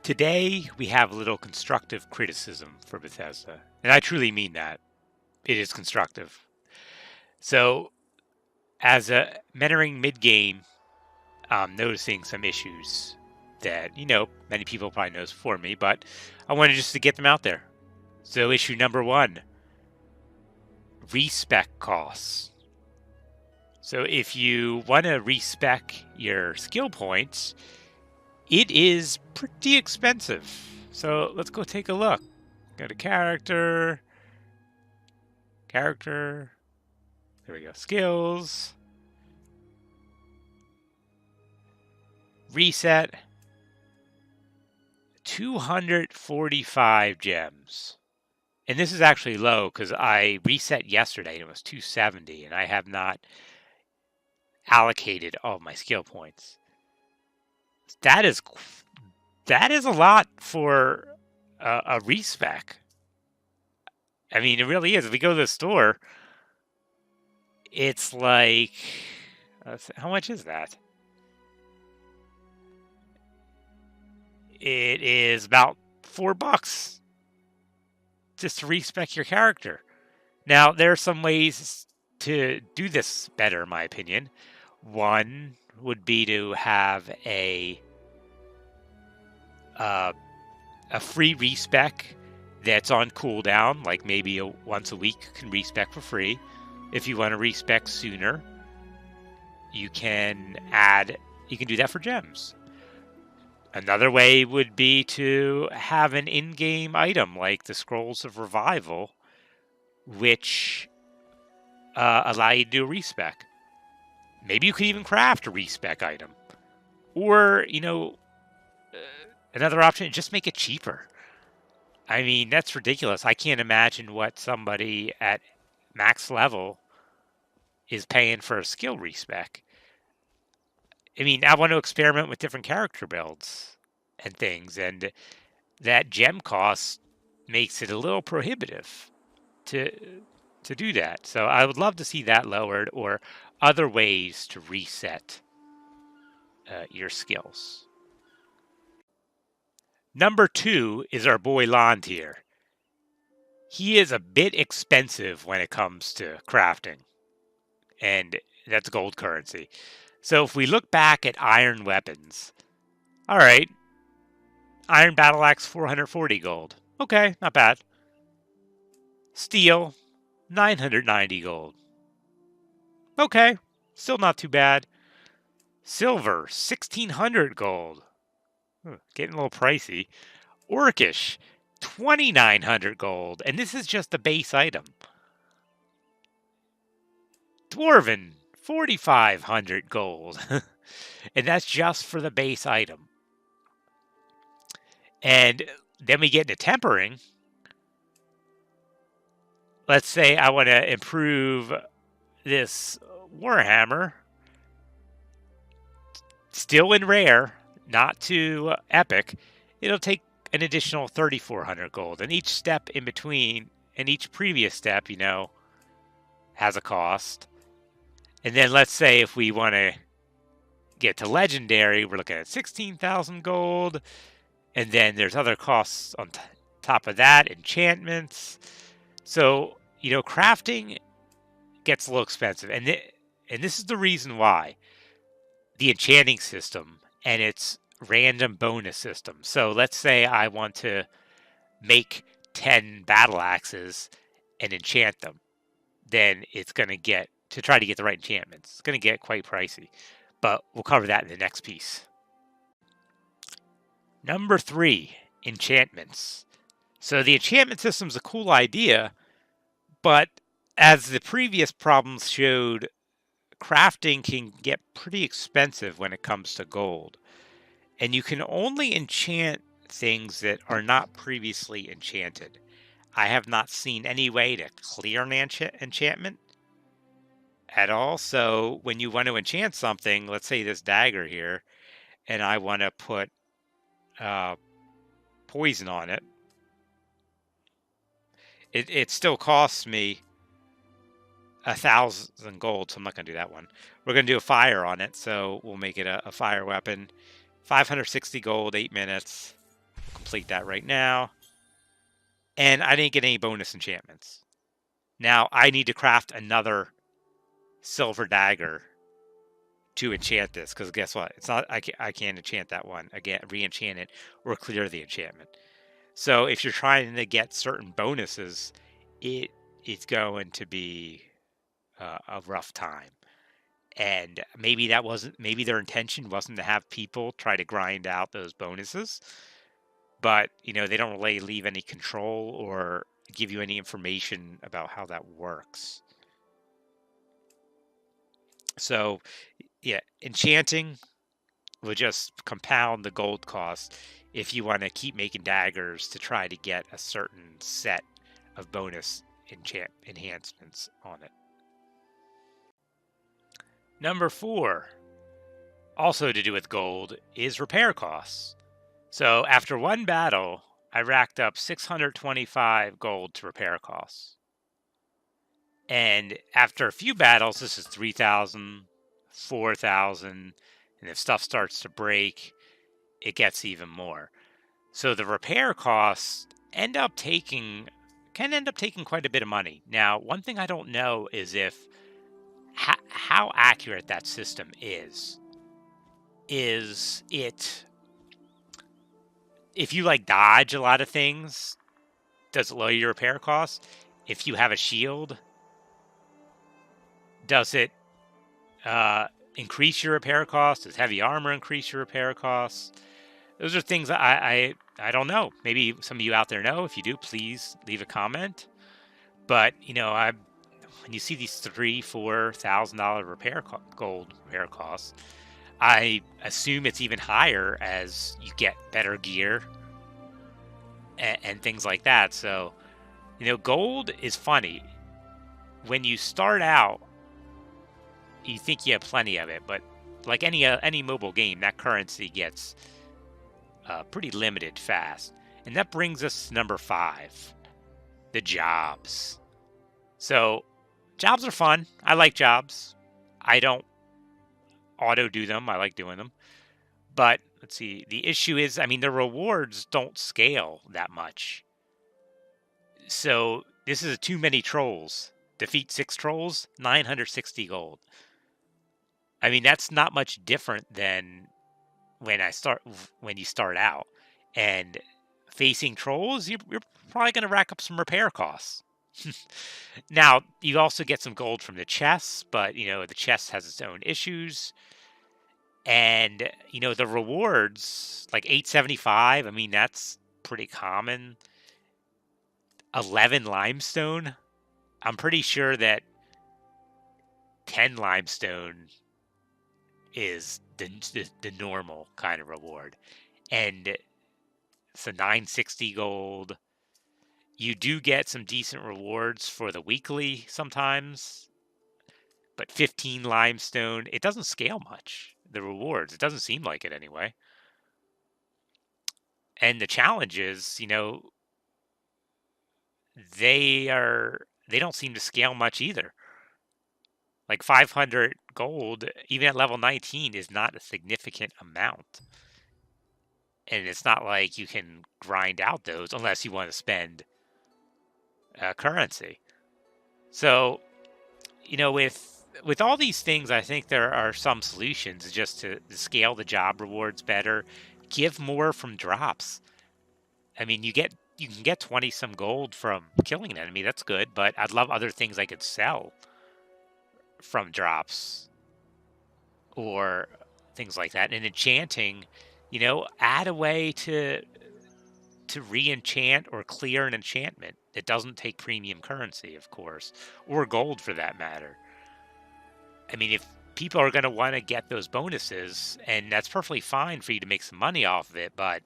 Today, we have a little constructive criticism for Bethesda, and I truly mean that. It is constructive. So, as a mentoring mid-game, I'm noticing some issues that, many people probably knows before me, but I wanted just to get them out there. So, issue number one, respec costs. So, if you want to respec your skill points, it is pretty expensive. So, let's go take a look. Go to character. There we go. Skills. Reset. 245 gems. And this is actually low because I reset yesterday and it was 270 and I have not allocated all of my skill points. That is a lot for a respec. I mean, it really is. If we go to the store, it's like, how much is that? It is about $4 just to respec your character. Now, there are some ways to do this better, in my opinion. One would be to have a free respec that's on cooldown, like maybe once a week you can respec for free. If you want to respec sooner, you can do that for gems. Another way would be to have an in-game item like the Scrolls of Revival, which allow you to do a respec. Maybe you could even craft a respec item. Or, another option is just make it cheaper. I mean, that's ridiculous. I can't imagine what somebody at max level is paying for a skill respec. I mean, I want to experiment with different character builds and things, and that gem cost makes it a little prohibitive to do that. So I would love to see that lowered or other ways to reset your skills. Number 2 is our boy Lantir. He is a bit expensive when it comes to crafting, and that's gold currency. So if we look back at iron weapons, all right, iron battle axe 440 gold. Okay, not bad. Steel 990 gold. Okay, still not too bad. Silver 1600 gold. Getting a little pricey. Orcish 2,900 gold, and this is just the base item. Dwarven 4,500 gold, and that's just for the base item. And then we get into tempering. Let's say I want to improve this Warhammer, still in rare, not too epic. It'll take an additional 3,400 gold, and each step in between, and each previous step, has a cost. And then let's say if we want to get to legendary, we're looking at 16,000 gold, and then there's other costs on top of that, enchantments. So, crafting gets a little expensive, and this is the reason why. The enchanting system and its random bonus system. So let's say I want to make 10 battle axes and enchant them. Then it's going to try to get the right enchantments. It's going to get quite pricey, but we'll cover that in the next piece. Number 3, enchantments. So the enchantment system is a cool idea, but as the previous problems showed, crafting can get pretty expensive when it comes to gold. And you can only enchant things that are not previously enchanted. I have not seen any way to clear an enchantment at all. So when you want to enchant something, let's say this dagger here, and I want to put poison on it, it still costs me 1,000 gold, so I'm not going to do that one. We're going to do a fire on it, so we'll make it a fire weapon. 560 gold, 8 minutes. complete that right now. And I didn't get any bonus enchantments. Now I need to craft another silver dagger to enchant this, because guess what? It's not, I can't enchant that one again, re-enchant it, or clear the enchantment. So if you're trying to get certain bonuses, it's going to be a rough time. And maybe maybe their intention wasn't to have people try to grind out those bonuses, but they don't really leave any control or give you any information about how that works. So yeah, enchanting will just compound the gold cost if you want to keep making daggers to try to get a certain set of bonus enhancements on it. Number 4, also to do with gold, is repair costs. So after one battle, I racked up 625 gold to repair costs. And after a few battles, this is 3,000, 4,000, and if stuff starts to break, it gets even more. So the repair costs can end up taking quite a bit of money. Now, one thing I don't know is how accurate that system is. Is it, if you dodge a lot of things, does it lower your repair costs? If you have a shield, does it increase your repair costs? Does heavy armor increase your repair costs? Those are things I don't know. Maybe some of you out there know. If you do, please leave a comment. But when you see these $3,000-$4,000 gold repair costs, I assume it's even higher as you get better gear and things like that. So, gold is funny. When you start out, you think you have plenty of it, but like any mobile game, that currency gets pretty limited fast. And that brings us to number 5, the jobs. So jobs are fun. I like jobs. I don't auto do them. I like doing them. But let's see. The issue is, the rewards don't scale that much. So this is too many trolls. Defeat 6 trolls, 960 gold. That's not much different than when you start out. And facing trolls, you're probably going to rack up some repair costs. Now, you also get some gold from the chests, but, the chest has its own issues. And, the rewards, like 875, that's pretty common. 11 limestone. I'm pretty sure that 10 limestone is the normal kind of reward. And so 960 gold. You do get some decent rewards for the weekly sometimes, but 15 limestone, it doesn't scale much, the rewards. It doesn't seem like it anyway. And the challenge is, they don't seem to scale much either. Like 500 gold, even at level 19, is not a significant amount. And it's not like you can grind out those unless you want to spend currency. So, with all these things, I think there are some solutions just to scale the job rewards better, give more from drops. You can get 20 some gold from killing an enemy. That's good, but I'd love other things I could sell from drops or things like that. And enchanting, add a way to re-enchant or clear an enchantment that doesn't take premium currency, of course, or gold for that matter. If people are going to want to get those bonuses, and that's perfectly fine for you to make some money off of it, but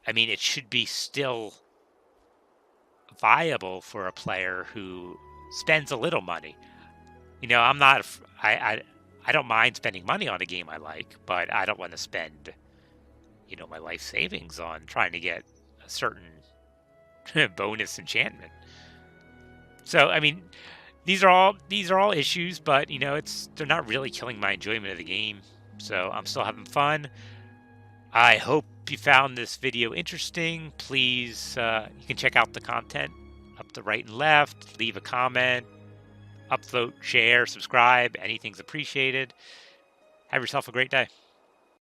it should be still viable for a player who spends a little money. I'm not, I don't mind spending money on a game I like, but I don't want to spend, my life savings on trying to get a certain bonus enchantment. So, these are all issues, but they're not really killing my enjoyment of the game. So I'm still having fun. I hope If you found this video interesting, please, you can check out the content up the right and left, leave a comment, upvote, share, subscribe. Anything's appreciated. Have yourself a great day.